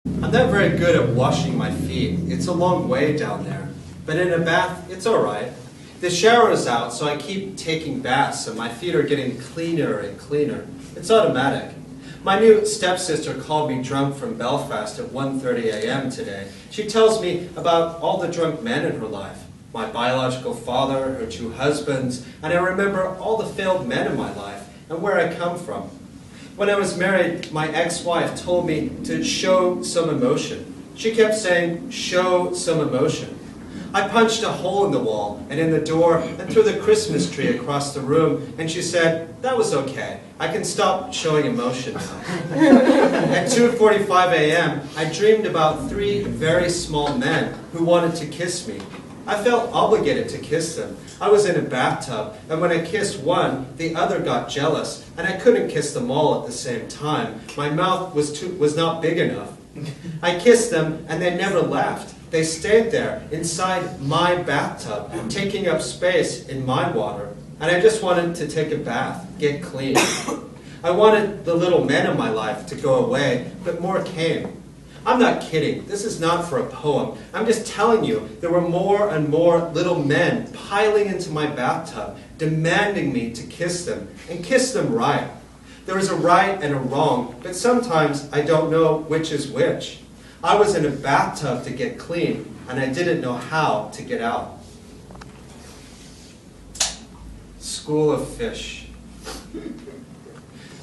I'm not very good at washing my feet. It's a long way down there. But in a bath, it's all right. The shower is out, so I keep taking baths, and my feet are getting cleaner and cleaner. It's automatic. My new stepsister called me drunk from Belfast at 1:30 a.m. today. She tells me about all the drunk men in her life. My biological father, her two husbands, and I remember all the failed men in my life and where I come from. When I was married, my ex-wife told me to show some emotion. She kept saying, show some emotion. I punched a hole in the wall and in the door and threw the Christmas tree across the room, and she said, that was okay. I can stop showing emotion now. At 2:45 a.m., I dreamed about three very small men who wanted to kiss me. I felt obligated to kiss them. I was in a bathtub, and when I kissed one, the other got jealous, and I couldn't kiss them all at the same time. My mouth was not big enough. I kissed them, and they never left. They stayed there, inside my bathtub, taking up space in my water, and I just wanted to take a bath, get clean. I wanted the little men in my life to go away, but more came. I'm not kidding. This is not for a poem. I'm just telling you, there were more and more little men piling into my bathtub, demanding me to kiss them, and kiss them right. There is a right and a wrong, but sometimes I don't know which is which. I was in a bathtub to get clean, and I didn't know how to get out. School of Fish.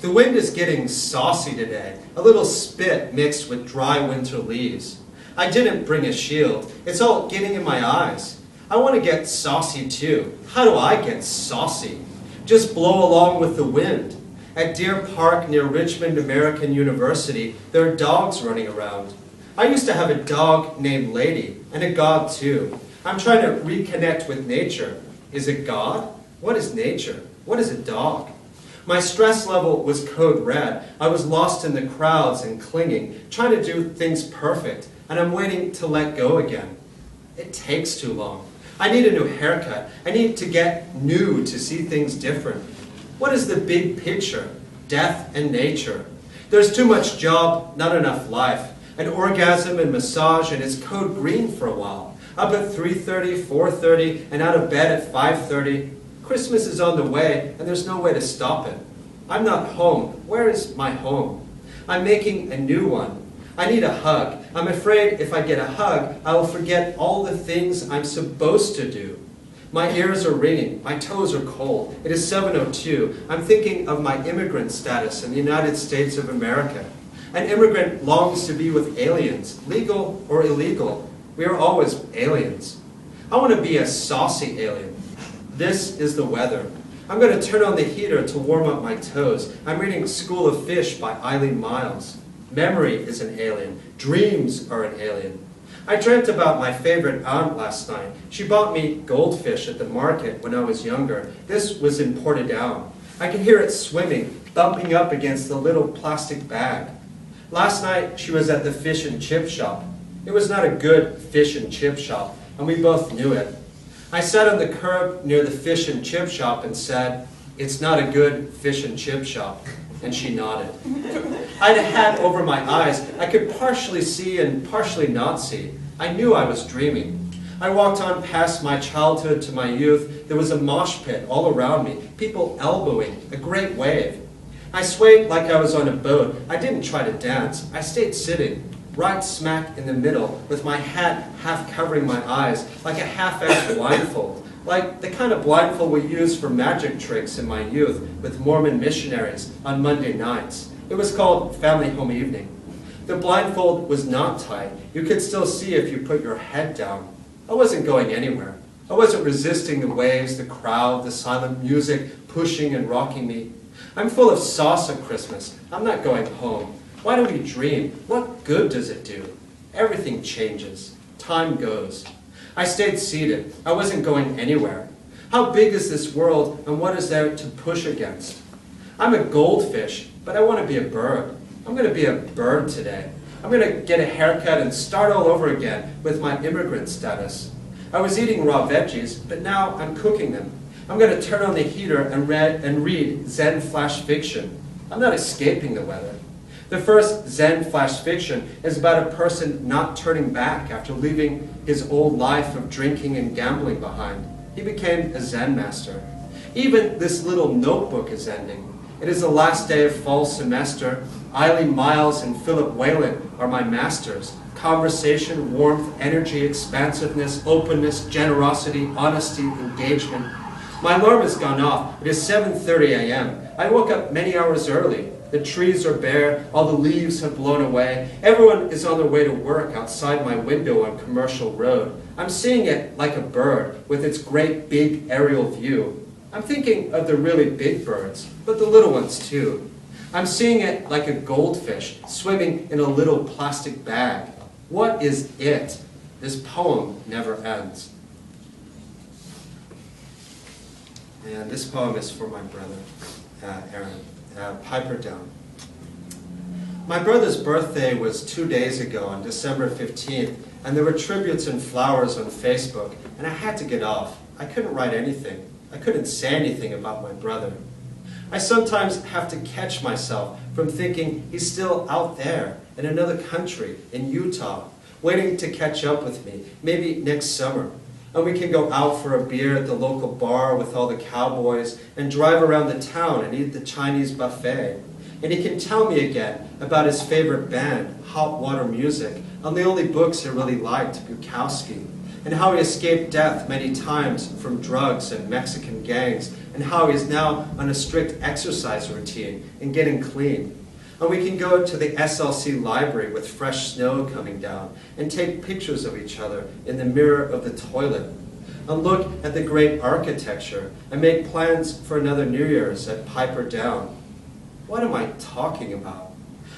The wind is getting saucy today, a little spit mixed with dry winter leaves. I didn't bring a shield. It's all getting in my eyes. I want to get saucy too. How do I get saucy? Just blow along with the wind. At Deer Park near Richmond American University, there are dogs running around. I used to have a dog named Lady, and a God too. I'm trying to reconnect with nature. Is it God? What is nature? What is a dog? My stress level was code red. I was lost in the crowds and clinging, trying to do things perfect, and I'm waiting to let go again. It takes too long. I need a new haircut. I need to get new to see things different. What is the big picture? Death and nature. There's too much job, not enough life. An orgasm and massage, and it's code green for a while. Up at 3:30, 4:30, and out of bed at 5:30. Christmas is on the way, and there's no way to stop it. I'm not home. Where is my home? I'm making a new one. I need a hug. I'm afraid if I get a hug, I will forget all the things I'm supposed to do. My ears are ringing. My toes are cold. It is 7:02. I'm thinking of my immigrant status in the United States of America. An immigrant longs to be with aliens, legal or illegal. We are always aliens. I want to be a saucy alien. This is the weather. I'm going to turn on the heater to warm up my toes. I'm reading School of Fish by Eileen Miles. Memory is an alien. Dreams are an alien. I dreamt about my favorite aunt last night. She bought me goldfish at the market when I was younger. This was in Portadown. I can hear it swimming, bumping up against the little plastic bag. Last night, she was at the fish and chip shop. It was not a good fish and chip shop, and we both knew it. I sat on the curb near the fish and chip shop and said, it's not a good fish and chip shop, and she nodded. I had a hat over my eyes. I could partially see and partially not see. I knew I was dreaming. I walked on past my childhood to my youth. There was a mosh pit all around me, people elbowing, a great wave. I swayed like I was on a boat. I didn't try to dance. I stayed sitting, right smack in the middle, with my hat half covering my eyes, like a half-assed blindfold, like the kind of blindfold we used for magic tricks in my youth with Mormon missionaries on Monday nights. It was called Family Home Evening. The blindfold was not tight. You could still see if you put your head down. I wasn't going anywhere. I wasn't resisting the waves, the crowd, the silent music pushing and rocking me. I'm full of sauce at Christmas. I'm not going home. Why do we dream? What good does it do? Everything changes. Time goes. I stayed seated. I wasn't going anywhere. How big is this world, and what is there to push against? I'm a goldfish, but I want to be a bird. I'm going to be a bird today. I'm going to get a haircut and start all over again with my immigrant status. I was eating raw veggies, but now I'm cooking them. I'm going to turn on the heater and read Zen flash fiction. I'm not escaping the weather. The first Zen flash fiction is about a person not turning back after leaving his old life of drinking and gambling behind. He became a Zen master. Even this little notebook is ending. It is the last day of fall semester. Eileen Miles and Philip Whalen are my masters. Conversation, warmth, energy, expansiveness, openness, generosity, honesty, engagement. My alarm has gone off. It is 7:30 a.m. I woke up many hours early. The trees are bare, all the leaves have blown away. Everyone is on their way to work outside my window on Commercial Road. I'm seeing it like a bird with its great big aerial view. I'm thinking of the really big birds, but the little ones too. I'm seeing it like a goldfish swimming in a little plastic bag. What is it? This poem never ends. And this poem is for my brother, Aaron. Piper Down. My brother's birthday was 2 days ago on December 15th, and there were tributes and flowers on Facebook, and I had to get off. I couldn't write anything. I couldn't say anything about my brother. I sometimes have to catch myself from thinking he's still out there in another country, in Utah, waiting to catch up with me, maybe next summer. And we can go out for a beer at the local bar with all the cowboys and drive around the town and eat the Chinese buffet. And he can tell me again about his favorite band, Hot Water Music, and the only books he really liked, Bukowski, and how he escaped death many times from drugs and Mexican gangs, and how he is now on a strict exercise routine and getting clean. And we can go to the SLC library with fresh snow coming down and take pictures of each other in the mirror of the toilet and look at the great architecture and make plans for another New Year's at Piper Down. What am I talking about?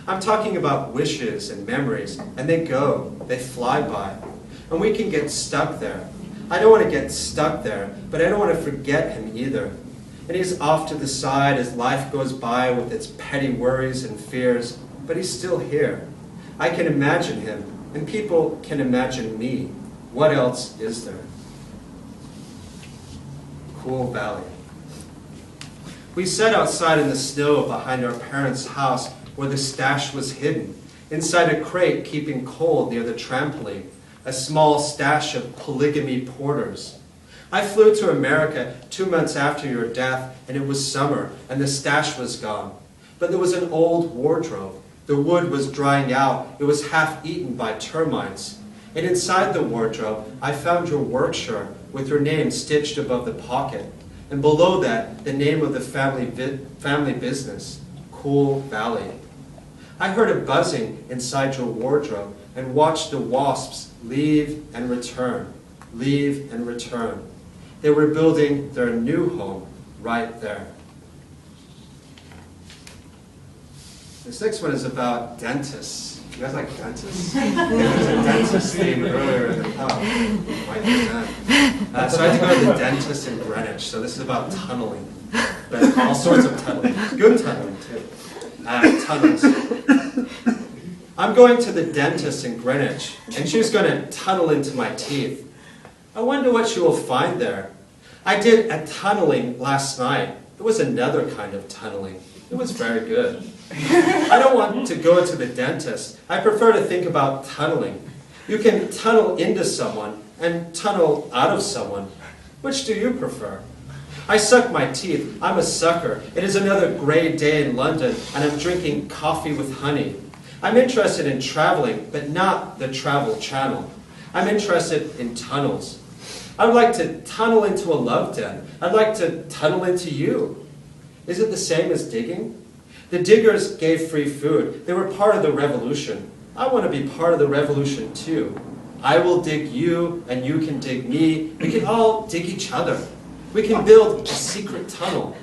I'm talking about wishes and memories, and they go, they fly by, and we can get stuck there. I don't want to get stuck there, but I don't want to forget him either. And he's off to the side as life goes by with its petty worries and fears, but he's still here. I can imagine him, and people can imagine me. What else is there? Cool Valley. We sat outside in the snow behind our parents' house where the stash was hidden, inside a crate keeping cold near the trampoline, a small stash of polygamy porters. I flew to America 2 months after your death, and it was summer, and the stash was gone. But there was an old wardrobe. The wood was drying out. It was half eaten by termites. And inside the wardrobe, I found your work shirt with your name stitched above the pocket. And below that, the name of the family business, Cool Valley. I heard a buzzing inside your wardrobe and watched the wasps leave and return, leave and return. They were building their new home right there. This next one is about dentists. You guys like dentists? There was a dentist theme earlier in the talk. So I had to go to the dentist in Greenwich. So this is about tunneling, but all sorts of tunneling. Good tunneling too. Tunnels. I'm going to the dentist in Greenwich, and she's going to tunnel into my teeth. I wonder what she will find there. I did a tunneling last night. It was another kind of tunneling. It was very good. I don't want to go to the dentist. I prefer to think about tunneling. You can tunnel into someone and tunnel out of someone. Which do you prefer? I suck my teeth. I'm a sucker. It is another gray day in London, and I'm drinking coffee with honey. I'm interested in traveling, but not the travel channel. I'm interested in tunnels. I would like to tunnel into a love den. I'd like to tunnel into you. Is it the same as digging? The diggers gave free food. They were part of the revolution. I want to be part of the revolution too. I will dig you, and you can dig me. We can all dig each other. We can build a secret tunnel.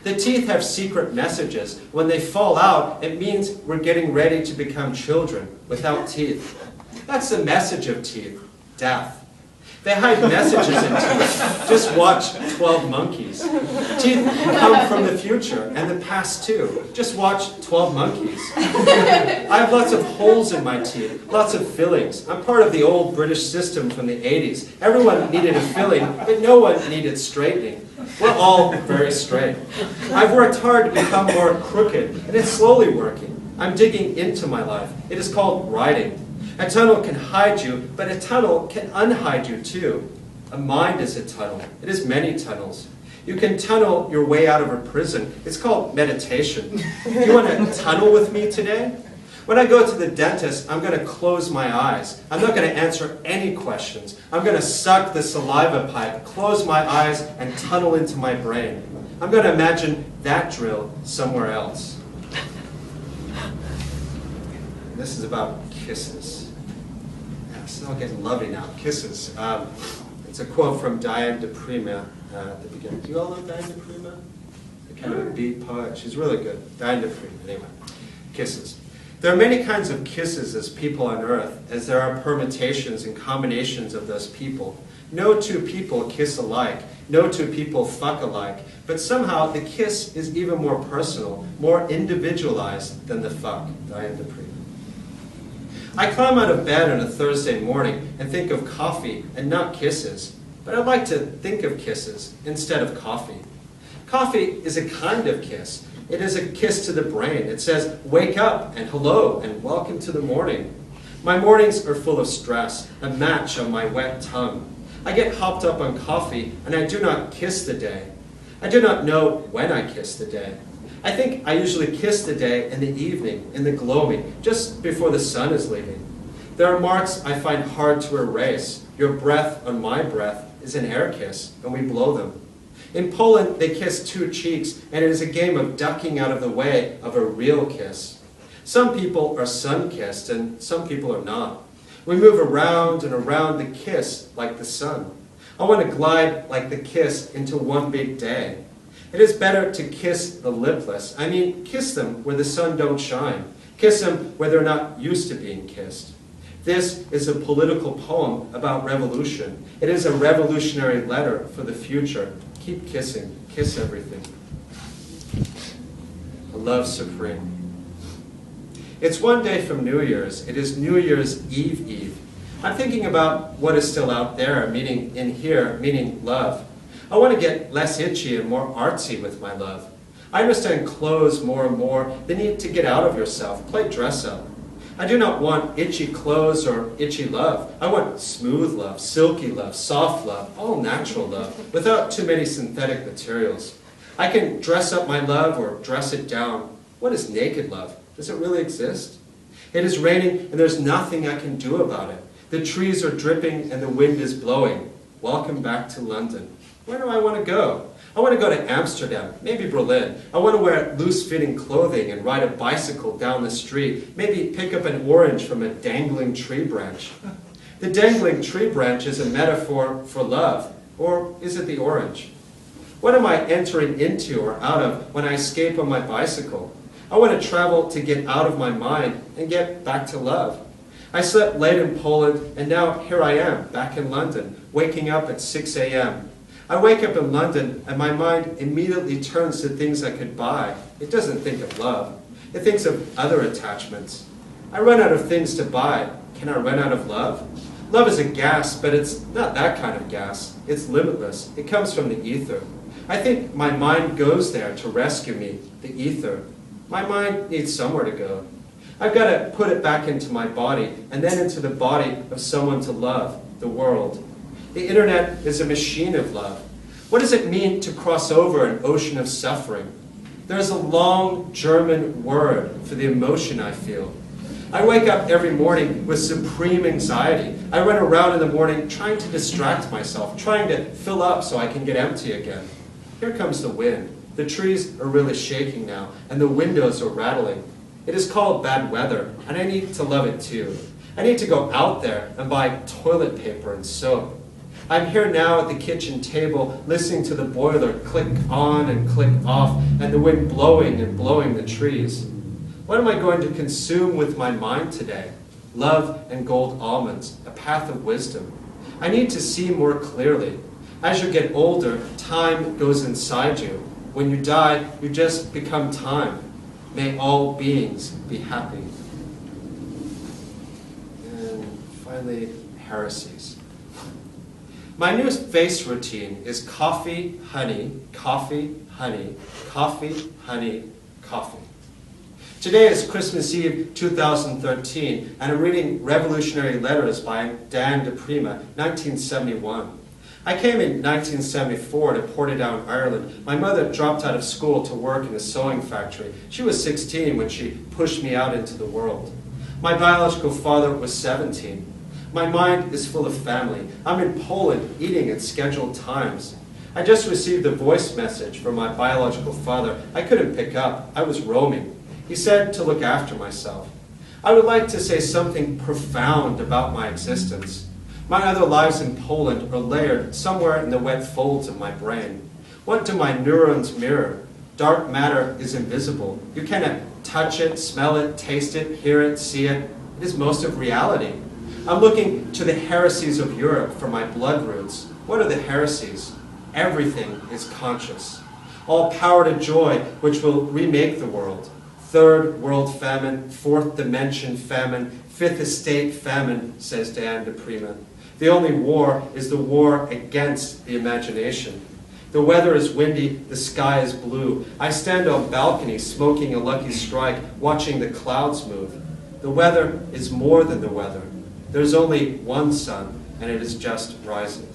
The teeth have secret messages. When they fall out, it means we're getting ready to become children without teeth. That's the message of teeth, death. They hide messages in teeth. Just watch 12 Monkeys. Teeth come from the future and the past too. Just watch 12 Monkeys. I have lots of holes in my teeth, lots of fillings. I'm part of the old British system from the 80s. Everyone needed a filling, but no one needed straightening. We're all very straight. I've worked hard to become more crooked, and it's slowly working. I'm digging into my life. It is called writing. A tunnel can hide you, but a tunnel can unhide you too. A mind is a tunnel. It is many tunnels. You can tunnel your way out of a prison. It's called meditation. You want to tunnel with me today? When I go to the dentist, I'm going to close my eyes. I'm not going to answer any questions. I'm going to suck the saliva pipe, close my eyes, and tunnel into my brain. I'm going to imagine that drill somewhere else. And this is about kisses. Yeah, it's all getting lovey now. Kisses. It's a quote from Diane de Prima at the beginning. Do you all know Diane de Prima? The kind of beat poet. She's really good. Diane de Prima. Anyway, kisses. There are many kinds of kisses as people on earth, as there are permutations and combinations of those people. No two people kiss alike. No two people fuck alike. But somehow the kiss is even more personal, more individualized than the fuck. Diane de Prima. I climb out of bed on a Thursday morning and think of coffee and not kisses. But I'd like to think of kisses instead of coffee. Coffee is a kind of kiss. It is a kiss to the brain. It says, wake up and hello and welcome to the morning. My mornings are full of stress, a match on my wet tongue. I get hopped up on coffee and I do not kiss the day. I do not know when I kiss the day. I think I usually kiss the day in the evening, in the gloaming, just before the sun is leaving. There are marks I find hard to erase. Your breath on my breath is an air kiss, and we blow them. In Poland, they kiss two cheeks, and it is a game of ducking out of the way of a real kiss. Some people are sun-kissed, and some people are not. We move around and around the kiss like the sun. I want to glide like the kiss into one big day. It is better to kiss the lipless. I mean, kiss them where the sun don't shine. Kiss them where they're not used to being kissed. This is a political poem about revolution. It is a revolutionary letter for the future. Keep kissing. Kiss everything. A love supreme. It's one day from New Year's. It is New Year's Eve. I'm thinking about what is still out there, meaning in here, meaning love. I want to get less itchy and more artsy with my love. I understand clothes more and more, the need to get out of yourself, play dress up. I do not want itchy clothes or itchy love. I want smooth love, silky love, soft love, all natural love, without too many synthetic materials. I can dress up my love or dress it down. What is naked love? Does it really exist? It is raining and there's nothing I can do about it. The trees are dripping and the wind is blowing. Welcome back to London. Where do I want to go? I want to go to Amsterdam, maybe Berlin. I want to wear loose-fitting clothing and ride a bicycle down the street. Maybe pick up an orange from a dangling tree branch. The dangling tree branch is a metaphor for love, or is it the orange? What am I entering into or out of when I escape on my bicycle? I want to travel to get out of my mind and get back to love. I slept late in Poland, and now here I am, back in London, waking up at 6 a.m. I wake up in London and my mind immediately turns to things I could buy. It doesn't think of love. It thinks of other attachments. I run out of things to buy. Can I run out of love? Love is a gas, but it's not that kind of gas. It's limitless. It comes from the ether. I think my mind goes there to rescue me, the ether. My mind needs somewhere to go. I've got to put it back into my body and then into the body of someone to love, the world. The internet is a machine of love. What does it mean to cross over an ocean of suffering? There's a long German word for the emotion I feel. I wake up every morning with supreme anxiety. I run around in the morning trying to distract myself, trying to fill up so I can get empty again. Here comes the wind. The trees are really shaking now, and the windows are rattling. It is called bad weather, and I need to love it too. I need to go out there and buy toilet paper and soap. I'm here now at the kitchen table, listening to the boiler click on and click off, and the wind blowing and blowing the trees. What am I going to consume with my mind today? Love and gold almonds, a path of wisdom. I need to see more clearly. As you get older, time goes inside you. When you die, you just become time. May all beings be happy. And finally, heresies. My new face routine is coffee, honey, coffee, honey, coffee, honey, coffee. Today is Christmas Eve 2013, and I'm reading Revolutionary Letters by Dan de Prima, 1971. I came in 1974 to Portadown, Ireland. My mother dropped out of school to work in a sewing factory. She was 16 when she pushed me out into the world. My biological father was 17. My mind is full of family. I'm in Poland, eating at scheduled times. I just received a voice message from my biological father. I couldn't pick up. I was roaming. He said to look after myself. I would like to say something profound about my existence. My other lives in Poland are layered somewhere in the wet folds of my brain. What do my neurons mirror? Dark matter is invisible. You cannot touch it, smell it, taste it, hear it, see it. It is most of reality. I'm looking to the heresies of Europe for my blood roots. What are the heresies? Everything is conscious. All power to joy, which will remake the world. Third world famine, fourth dimension famine, fifth estate famine, says Dan de Prima. The only war is the war against the imagination. The weather is windy, the sky is blue. I stand on balcony smoking a Lucky Strike, watching the clouds move. The weather is more than the weather. There's only one sun, and it is just rising.